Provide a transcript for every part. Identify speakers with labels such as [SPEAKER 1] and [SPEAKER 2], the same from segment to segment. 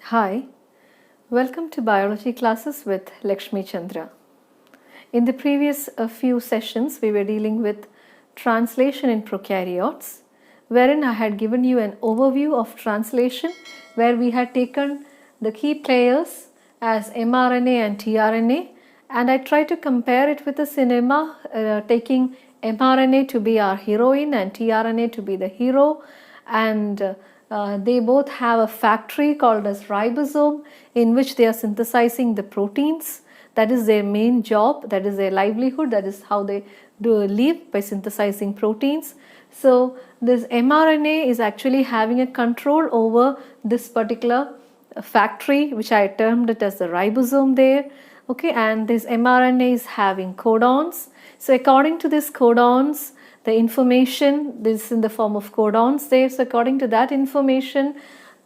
[SPEAKER 1] Hi, welcome to Biology classes with Lakshmi Chandra. In the previous few sessions, we were dealing with translation in prokaryotes, wherein I had given you an overview of translation where we had taken the key players as mRNA and tRNA, and I tried to compare it with the cinema, taking mRNA to be our heroine and tRNA to be the hero, and they both have a factory called as ribosome in which they are synthesizing the proteins. That is their main job, that is their livelihood, that is how they live, by synthesizing proteins. So this mRNA is actually having a control over this particular factory, which I termed it as the ribosome there. Okay, and this mRNA is having codons. So according to these codons, the information is in the form of codons there. So according to that information,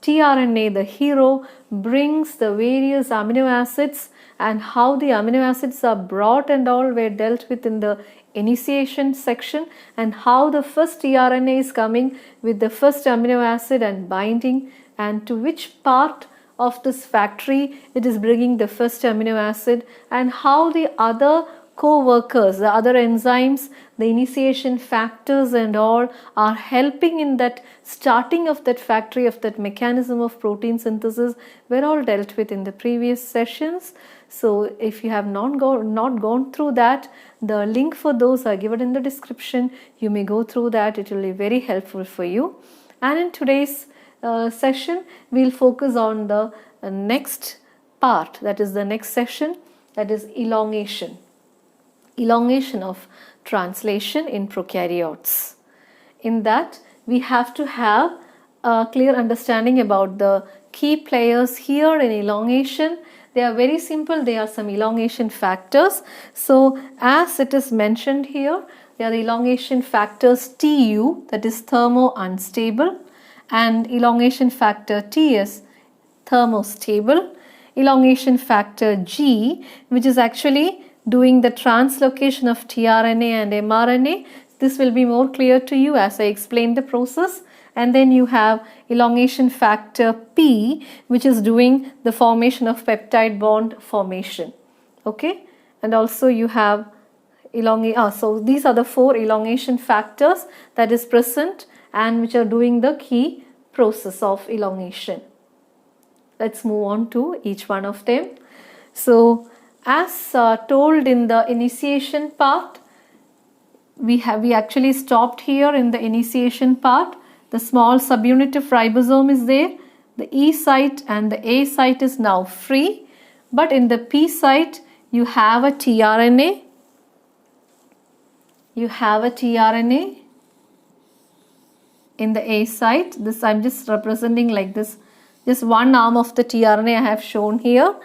[SPEAKER 1] tRNA, the hero, brings the various amino acids, and how the amino acids are brought and all were dealt with in the initiation section, and how the first tRNA is coming with the first amino acid and binding, and to which part of this factory it is bringing the first amino acid, and how the other co-workers, the other enzymes, the initiation factors and all are helping in that starting of that factory, of that mechanism of protein synthesis, were all dealt with in the previous sessions. So if you have not gone through that, the link for those are given in the description. You may go through that, it will be very helpful for you. And in today's session, we'll focus on the next part, that is the next session, that is elongation of translation in prokaryotes. In that, we have to have a clear understanding about the key players here in elongation. They are very simple, they are some elongation factors. So as it is mentioned here, they are the elongation factors Tu, that is thermo unstable, and elongation factor Ts, thermostable, elongation factor G, which is actually doing the translocation of tRNA and mRNA. This will be more clear to you as I explain the process. And then you have elongation factor P, which is doing the formation of peptide bond formation. Okay, and also you have so these are the four elongation factors that is present and which are doing the key process of elongation. Let's move on to each one of them. So as told in the initiation part, we actually stopped here in the initiation part. The small subunit of ribosome is there. The E site and the A site is now free, but in the P site you have a tRNA. You have a tRNA in the A site. This I'm just representing like this. Just one arm of the tRNA I have shown here,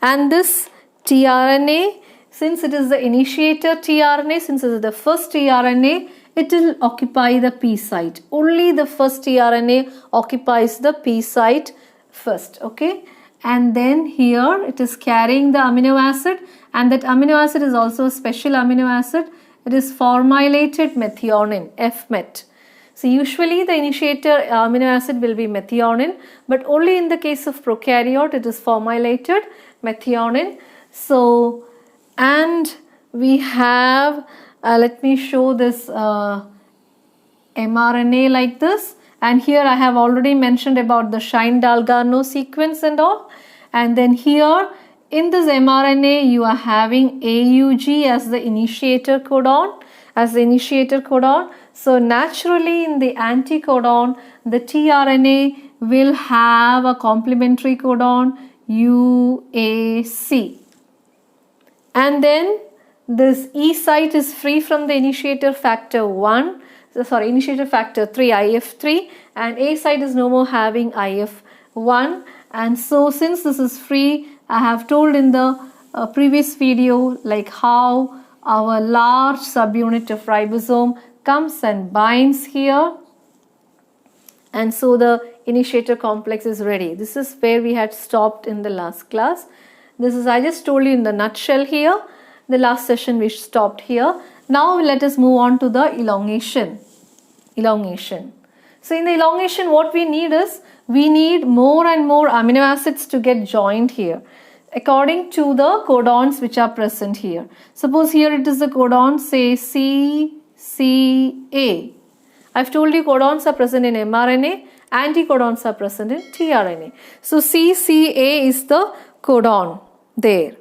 [SPEAKER 1] and this tRNA, since it is the initiator tRNA, since it is the first tRNA, it will occupy the P site. Only the first tRNA occupies the P site first, okay? And then here it is carrying the amino acid, and that amino acid is also a special amino acid. It is formylated methionine, F-met. So usually the initiator amino acid will be methionine, but only in the case of prokaryote it is formylated methionine. So, and we have, let me show this mRNA like this, and here I have already mentioned about the Shine-Dalagarno sequence and all, and then here in this mRNA you are having AUG as the initiator codon, So naturally in the anticodon, the tRNA will have a complementary codon UAC. And then this E site is free from the initiator factor 3, IF3, and A site is no more having IF1. And so since this is free, I have told in the previous video like how our large subunit of ribosome comes and binds here, and so the initiator complex is ready. This is where we had stopped in the last class. This is, I just told you in the nutshell here. The last session we stopped here. Now let us move on to the elongation. So in the elongation what we need is, we need more and more amino acids to get joined here according to the codons which are present here. Suppose here it is the codon, say CCA. I've told you codons are present in mRNA, anticodons are present in tRNA. So CCA is the codon there.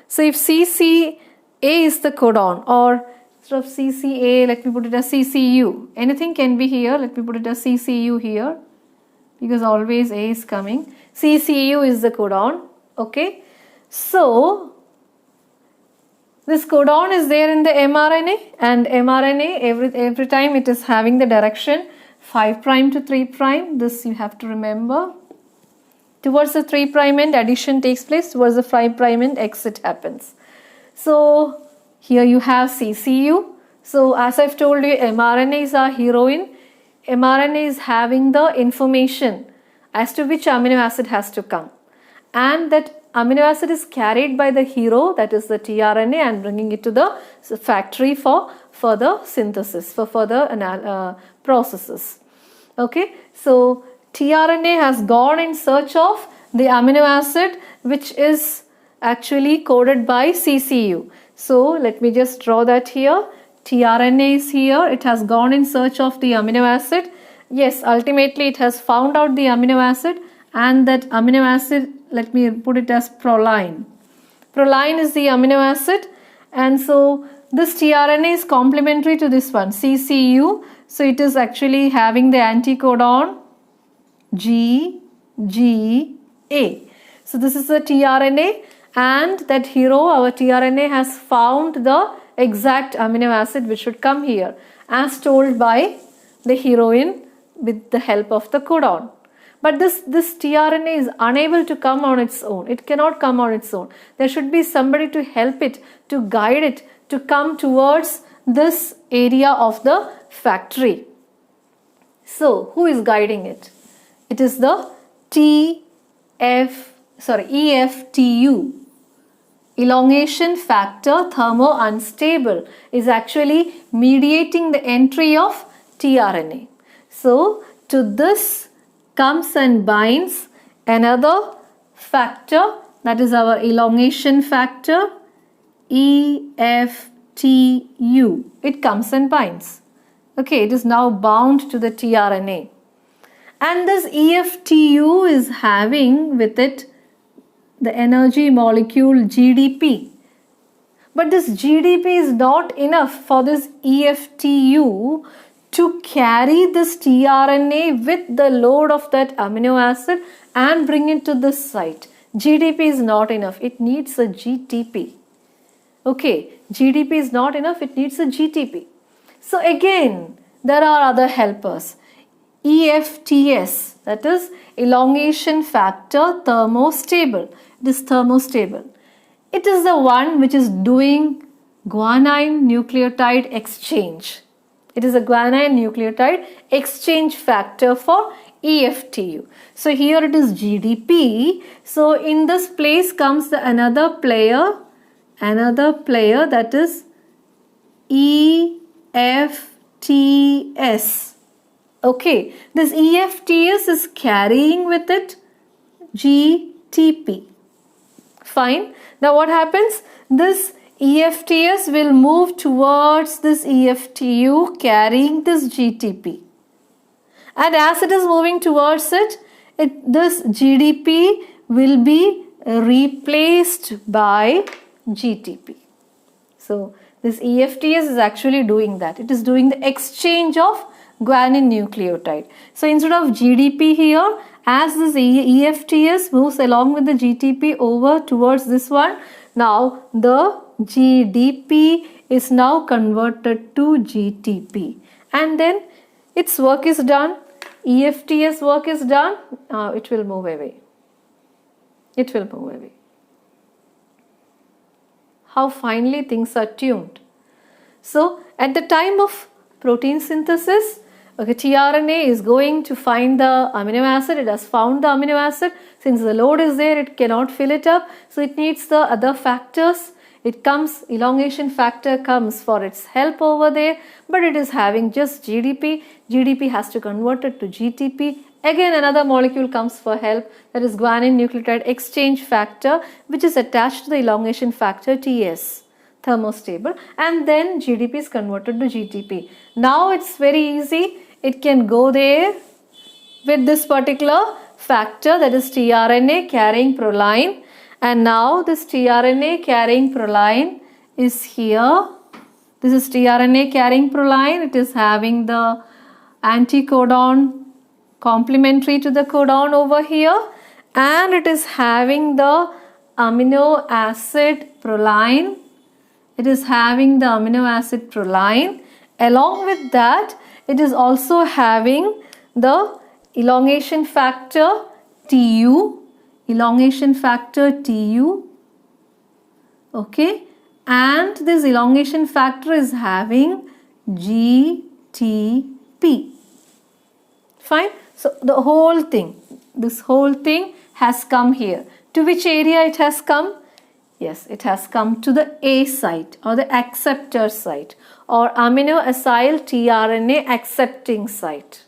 [SPEAKER 1] So if CCA is the codon, or instead of CCA, let me put it as CCU. Anything can be here. Let me put it as CCU here, because always A is coming. CCU is the codon. Okay. So this codon is there in the mRNA, and mRNA every time it is having the direction 5' to 3'. This you have to remember. Towards the 3' end addition takes place, towards the 5' end exit happens. So here you have CCU. So as I've told you, mRNA is our heroine. mRNA is having the information as to which amino acid has to come, and that amino acid is carried by the hero, that is the tRNA, and bringing it to the factory for further synthesis, for further processes. Okay, so tRNA has gone in search of the amino acid which is actually coded by CCU. So let me just draw that here. tRNA is here. It has gone in search of the amino acid. Yes, ultimately it has found out the amino acid, and that amino acid, let me put it as proline. Proline is the amino acid, and so this tRNA is complementary to this one, CCU. So it is actually having the anticodon GGA. So this is the tRNA, and that hero, our tRNA, has found the exact amino acid which should come here as told by the heroine with the help of the codon. But this tRNA is unable to come on its own. It cannot come on its own. There should be somebody to help it, to guide it, to come towards this area of the factory. So who is guiding it? It is the EFTU. Elongation factor thermo unstable is actually mediating the entry of tRNA. So to this comes and binds another factor, that is our elongation factor, EFTU. It comes and binds. Okay, it is now bound to the tRNA. And this EFTU is having with it the energy molecule GDP. But this GDP is not enough for this EFTU to carry this tRNA with the load of that amino acid and bring it to this site. GDP is not enough. It needs a GTP. Okay, GDP is not enough. It needs a GTP. So again, there are other helpers. EFTS, that is elongation factor thermostable. It is thermostable. It is the one which is doing guanine nucleotide exchange. It is a guanine nucleotide exchange factor for EFTU. So here it is GDP. So in this place comes another player that is EFTS. Okay, this EFTS is carrying with it GTP. Fine. Now what happens? This EFTS will move towards this EFTU carrying this GTP. And as it is moving towards it, this GDP will be replaced by GTP. So this EFTS is actually doing that. It is doing the exchange of guanine nucleotide. So instead of GDP here, as this EFTS moves along with the GTP over towards this one, now the GDP is now converted to GTP, and then its work is done. EFTS work is done. It will move away. It will move away. How finely things are tuned. So at the time of protein synthesis, okay, tRNA is going to find the amino acid. It has found the amino acid. Since the load is there, it cannot fill it up. So it needs the other factors. It comes, elongation factor comes for its help over there, but it is having just GDP. GDP has to convert it to GTP. Again another molecule comes for help, that is guanine nucleotide exchange factor, which is attached to the elongation factor TS, thermostable, and then GDP is converted to GTP. Now it's very easy. It can go there with this particular factor, that is tRNA carrying proline, and now this tRNA carrying proline is here. This is tRNA carrying proline. It is having the anticodon complementary to the codon over here, and it is having the amino acid proline. It is having the amino acid proline. Along with that, it is also having the elongation factor TU, elongation factor TU, okay, and this elongation factor is having GTP. Fine. So the whole thing, this whole thing has come here. To which area it has come? Yes, it has come to the A site or the acceptor site or amino acyl tRNA accepting site.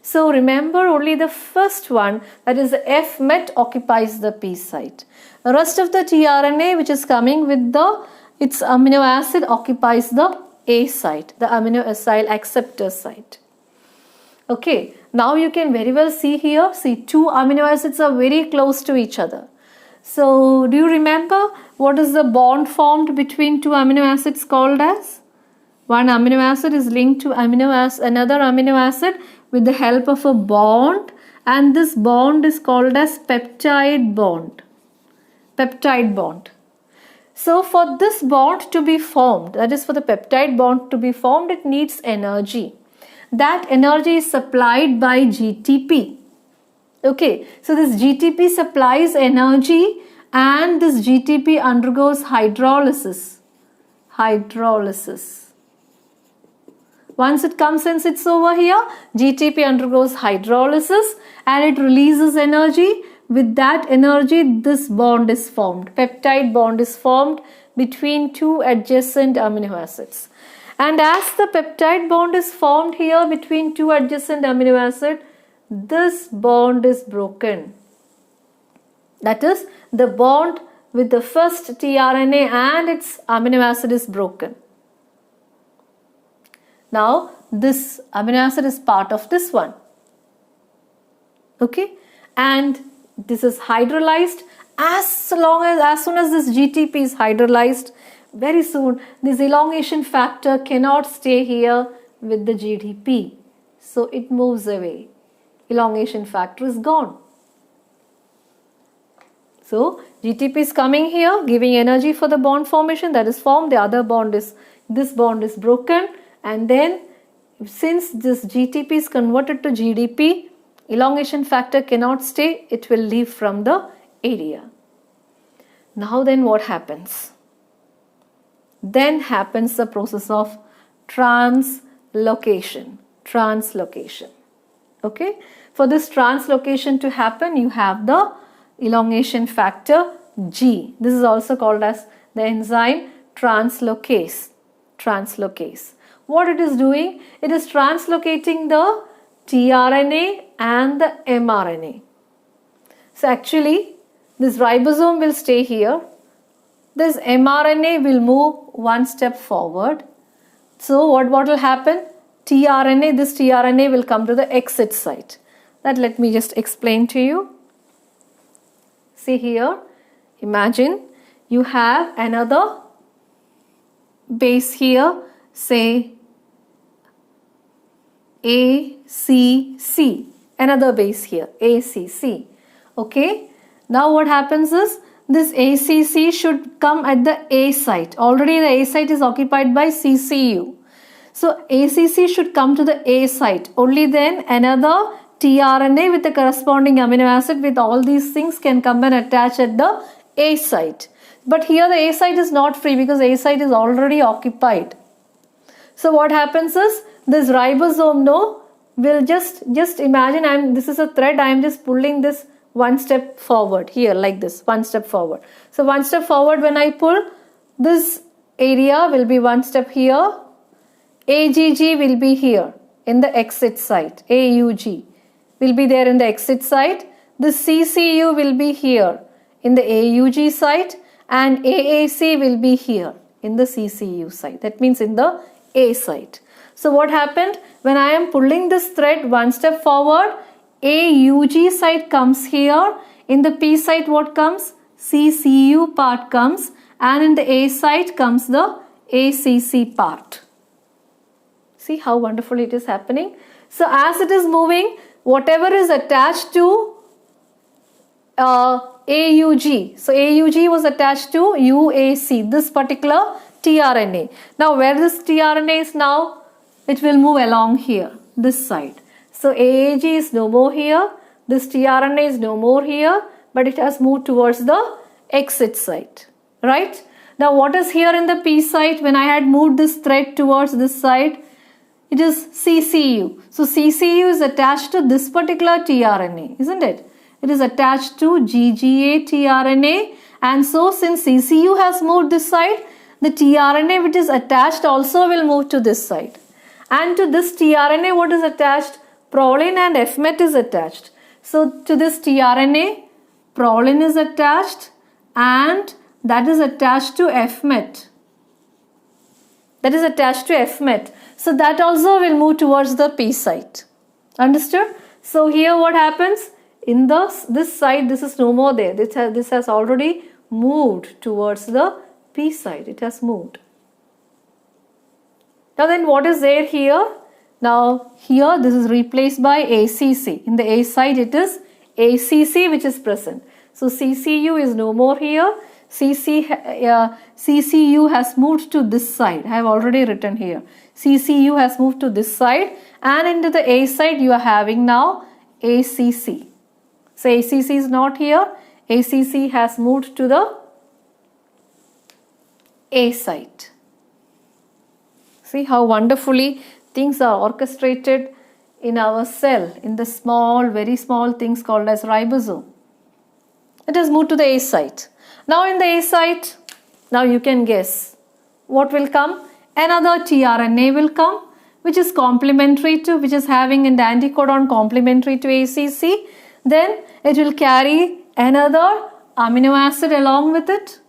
[SPEAKER 1] So remember, only the first one, that is the F met, occupies the P site. The rest of the tRNA which is coming with its amino acid occupies the A site, the amino acyl acceptor site. Okay, now you can very well see here, see two amino acids are very close to each other. So do you remember what is the bond formed between two amino acids called as? One amino acid is linked to another amino acid with the help of a bond, and this bond is called as peptide bond. Peptide bond. So for this bond to be formed, that is for the peptide bond to be formed, it needs energy. That energy is supplied by GTP. Okay, so this GTP supplies energy and this GTP undergoes hydrolysis. Once it comes and sits over here, GTP undergoes hydrolysis and it releases energy. With that energy, this bond is formed. Peptide bond is formed between two adjacent amino acids. And as the peptide bond is formed here between two adjacent amino acids, this bond is broken. That is, the bond with the first tRNA and its amino acid is broken. Now, this amino acid is part of this one. Okay, and this is hydrolyzed. As soon as this GTP is hydrolyzed, very soon this elongation factor cannot stay here with the GDP. So it moves away. Elongation factor is gone. So GTP is coming here, giving energy for the bond formation that is formed. This bond is broken, and then since this GTP is converted to GDP, elongation factor cannot stay, it will leave from the area. Now then what happens? Then happens the process of translocation. Okay, for this translocation to happen, you have the elongation factor G. This is also called as the enzyme translocase. What it is doing? It is translocating the tRNA and the mRNA. So actually, this ribosome will stay here. This mRNA will move one step forward. So what will happen? This tRNA will come to the exit site. That let me just explain to you. See here, imagine you have another base here, say ACC, another base here, ACC. Okay, now what happens is this ACC should come at the A site. Already the A site is occupied by CCU. So ACC should come to the A site. Only then another tRNA with the corresponding amino acid with all these things can come and attach at the A site. But here the A site is not free because A site is already occupied. So what happens is this ribosome will just imagine this is a thread, I am just pulling this one step forward here like this, one step forward. So one step forward when I pull, This area will be one step here. AGG will be here in the exit site. AUG will be there in the exit site. The CCU will be here in the AUG site, and AAC will be here in the CCU site. That means in the A site. So what happened? When I am pulling this thread one step forward, AUG site comes here. In the P site what comes? CCU part comes, and in the A site comes the ACC part. See how wonderful it is happening. So as it is moving, whatever is attached to AUG. So AUG was attached to UAC, this particular tRNA. Now where this tRNA is now, it will move along here, this side. So AAG is no more here, this tRNA is no more here, but it has moved towards the exit site, right? Now what is here in the P site? When I had moved this thread towards this side, it is CCU. So CCU is attached to this particular tRNA, isn't it? It is attached to GGA tRNA, and so since CCU has moved this side, the tRNA which is attached also will move to this side. And to this tRNA what is attached? Proline and FMET is attached. So to this tRNA, proline is attached and that is attached to FMET. That is attached to FMET. So that also will move towards the P site. Understood? So here what happens? In this side, this is no more there. This has already moved towards the P side. It has moved. Now then what is there here? Now here this is replaced by ACC. In the A side it is ACC which is present. So CCU is no more here. CCU has moved to this side. I have already written here. CCU has moved to this side, and into the A side you are having now ACC. So ACC is not here. ACC has moved to the A site. See how wonderfully things are orchestrated in our cell, in the small, very small things called as ribosome. It has moved to the A site. Now in the A site, now you can guess what will come. Another tRNA will come, which is complementary to, which is having an anticodon complementary to ACC. Then it will carry another amino acid along with it.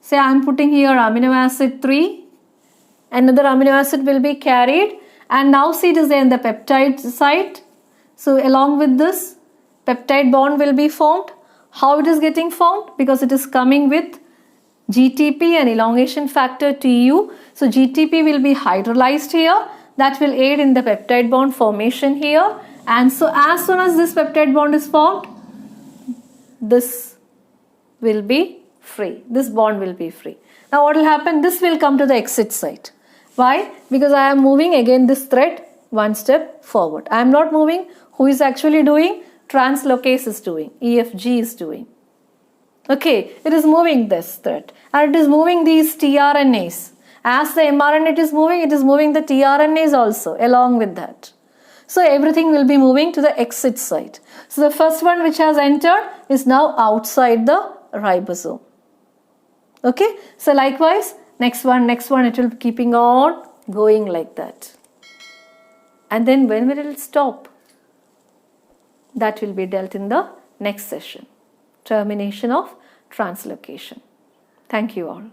[SPEAKER 1] Say I am putting here amino acid 3. Another amino acid will be carried, and now see it is there in the peptide site. So along with this, peptide bond will be formed. How it is getting formed? Because it is coming with GTP and elongation factor TU. So GTP will be hydrolyzed here. That will aid in the peptide bond formation here. And so as soon as this peptide bond is formed, this will be free. This bond will be free. Now what will happen? This will come to the exit site. Why? Because I am moving again this thread one step forward. I am not moving. Who is actually doing? Translocase is doing. EFG is doing. Okay, it is moving this thread. And it is moving these tRNAs. As the mRNA it is moving the tRNAs also along with that. So everything will be moving to the exit site. So the first one which has entered is now outside the ribosome. Okay, so likewise, next one, it will be keeping on going like that. And then when will it stop? That will be dealt in the next session. Termination of translocation. Thank you all.